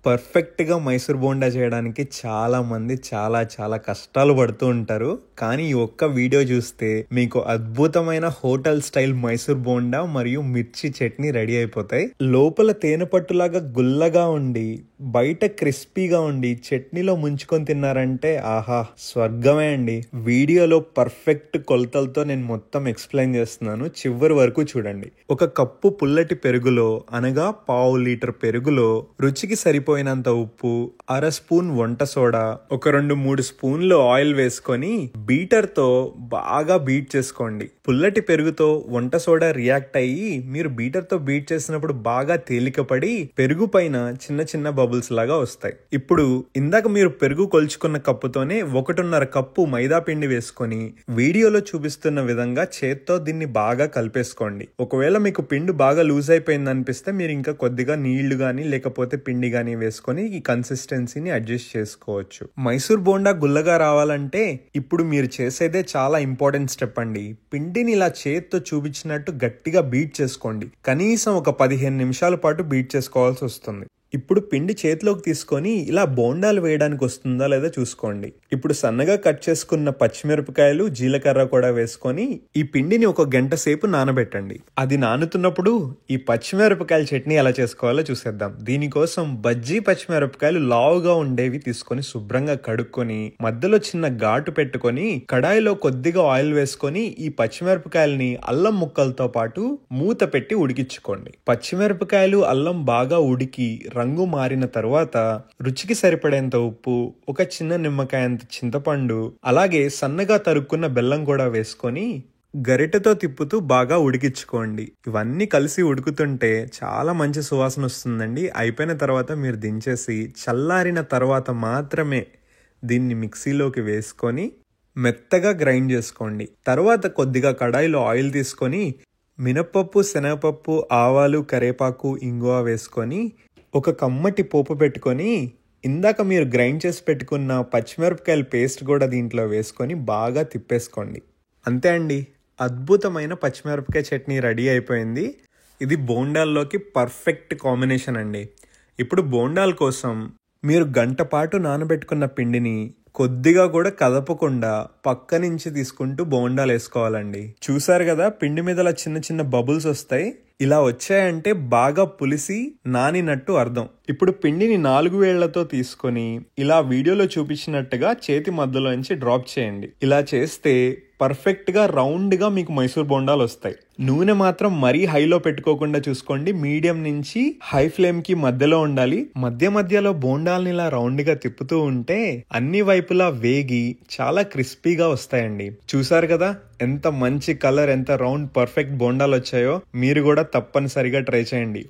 పర్ఫెక్ట్‌గా మైసూర్ బోండా చేయడానికి చాలామంది చాలా కష్టాలు పడుతూ ఉంటారు. కానీ ఈ ఒక్క వీడియో చూస్తే మీకు అద్భుతమైన హోటల్ స్టైల్ మైసూర్ బోండా మరియు మిర్చి చట్నీ రెడీ అయిపోతాయి. లోపల తేనె పట్టులాగా గుల్లగా ఉండి బయట క్రిస్పీగా ఉండి చట్నీలో ముంచుకొని తిన్నారంటే ఆహా స్వర్గమే అండి. వీడియోలో పర్ఫెక్ట్ కొలతలతో నేను మొత్తం ఎక్స్ప్లెయిన్ చేస్తున్నాను, చివరి వరకు చూడండి. ఒక కప్పు పుల్లటి పెరుగులో అనగా పావు లీటర్ పెరుగులో రుచికి సరిపోయినంత ఉప్పు, అర స్పూన్ వంట సోడా, ఒక 2-3 స్పూన్లు ఆయిల్ వేసుకొని బీటర్ తో బాగా బీట్ చేసుకోండి. పుల్లటి పెరుగుతో వంట సోడా రియాక్ట్ అయ్యి మీరు బీటర్ తో బీట్ చేసినప్పుడు బాగా తేలికపడి పెరుగు పైన చిన్న బబుల్స్ లాగా వస్తాయి. ఇప్పుడు ఇందాక మీరు పెరుగు కొలుచుకున్న కప్పుతోనే 1.5 కప్పు మైదా పిండి వేసుకొని వీడియోలో చూపిస్తున్న విధంగా చేత్తో దీన్ని బాగా కలిపేసుకోండి. ఒకవేళ మీకు పిండి బాగా లూజ్ అయిపోయింది అనిపిస్తే మీరు ఇంకా కొద్దిగా నీళ్లు గానీ లేకపోతే పిండి గానీ వేసుకొని ఈ కన్సిస్టెన్సీని అడ్జస్ట్ చేసుకోవచ్చు. మైసూర్ బోండా గుల్లగా రావాలంటే ఇప్పుడు మీరు చేసేదే చాలా ఇంపార్టెంట్ స్టెప్ అండి. పిండిని ఇలా చేత్తో చూపించినట్టు గట్టిగా బీట్ చేసుకోండి. కనీసం ఒక 15 నిమిషాల పాటు బీట్ చేసుకోవాల్సి వస్తుంది. ఇప్పుడు పిండి చేతిలోకి తీసుకొని ఇలా బోండాలు వేయడానికి వస్తుందా లేదా చూసుకోండి. ఇప్పుడు సన్నగా కట్ చేసుకున్న పచ్చిమిరపకాయలు, జీలకర్ర కూడా వేసుకొని ఈ పిండిని ఒక గంట సేపు నానబెట్టండి. అది నానుతున్నప్పుడు ఈ పచ్చిమిరపకాయల చట్నీ ఎలా చేసుకోవాలో చూసేద్దాం. దీనికోసం బజ్జీ పచ్చిమిరపకాయలు లావుగా ఉండేవి తీసుకొని శుభ్రంగా కడుక్కొని మధ్యలో చిన్న ఘాటు పెట్టుకొని కడాయిలో కొద్దిగా ఆయిల్ వేసుకొని ఈ పచ్చిమిరపకాయలని అల్లం ముక్కలతో పాటు మూత పెట్టి ఉడికించుకోండి. పచ్చిమిరపకాయలు, అల్లం బాగా ఉడికి రంగు మారిన తర్వాత రుచికి సరిపడేంత ఉప్పు, ఒక చిన్న నిమ్మకాయంత చింతపండు, అలాగే సన్నగా తరుక్కున్న బెల్లం కూడా వేసుకొని గరిటెతో తిప్పుతూ బాగా ఉడికించుకోండి. ఇవన్నీ కలిసి ఉడుకుతుంటే చాలా మంచి సువాసన వస్తుందండి. అయిపోయిన తర్వాత మీరు దించేసి చల్లారిన తర్వాత మాత్రమే దీన్ని మిక్సీలోకి వేసుకొని మెత్తగా గ్రైండ్ చేసుకోండి. తర్వాత కొద్దిగా కడాయిలో ఆయిల్ తీసుకొని మినపప్పు, శనగపప్పు, ఆవాలు, కరేపాకు, ఇంగువ వేసుకొని ఒక కమ్మటి పోపు పెట్టుకొని ఇందాక మీరు గ్రైండ్ చేసి పెట్టుకున్న పచ్చిమిరపకాయల పేస్ట్ కూడా దీంట్లో వేసుకొని బాగా తిప్పేసుకోండి. అంతే అండి, అద్భుతమైన పచ్చిమిరపకాయ చట్నీ రెడీ అయిపోయింది. ఇది బోండాల్లోకి పర్ఫెక్ట్ కాంబినేషన్ అండి. ఇప్పుడు బోండాల కోసం మీరు గంట పాటు నానబెట్టుకున్న పిండిని కొద్దిగా కూడా కదపకుండా పక్క నుంచి తీసుకుంటూ బోండాలు వేసుకోవాలండి. చూసారు కదా, పిండి మీద చిన్న బబుల్స్ వస్తాయి. ఇలా వచ్చాయంటే బాగా పులిసి నానినట్టు అర్థం. ఇప్పుడు పిండిని 4 వేళ్లతో తీసుకొని ఇలా వీడియోలో చూపించినట్టుగా చేతి మధ్యలోంచి డ్రాప్ చేయండి. ఇలా చేస్తే పర్ఫెక్ట్ గా రౌండ్ గా మీకు మైసూర్ బోండాలు వస్తాయి. నూనె మాత్రం మరీ హైలో పెట్టుకోకుండా చూసుకోండి. మీడియం నుంచి హై ఫ్లేమ్ కి మధ్యలో ఉండాలి. మధ్యలో బోండాల్ని ఇలా రౌండ్ గా తిప్పుతూ ఉంటే అన్ని వైపులా వేగి చాలా క్రిస్పీగా వస్తాయండి. చూసారు కదా ఎంత మంచి కలర్, ఎంత రౌండ్ పర్ఫెక్ట్ బోండాలు వచ్చాయో. మీరు కూడా తప్పనిసరిగా ట్రై చేయండి.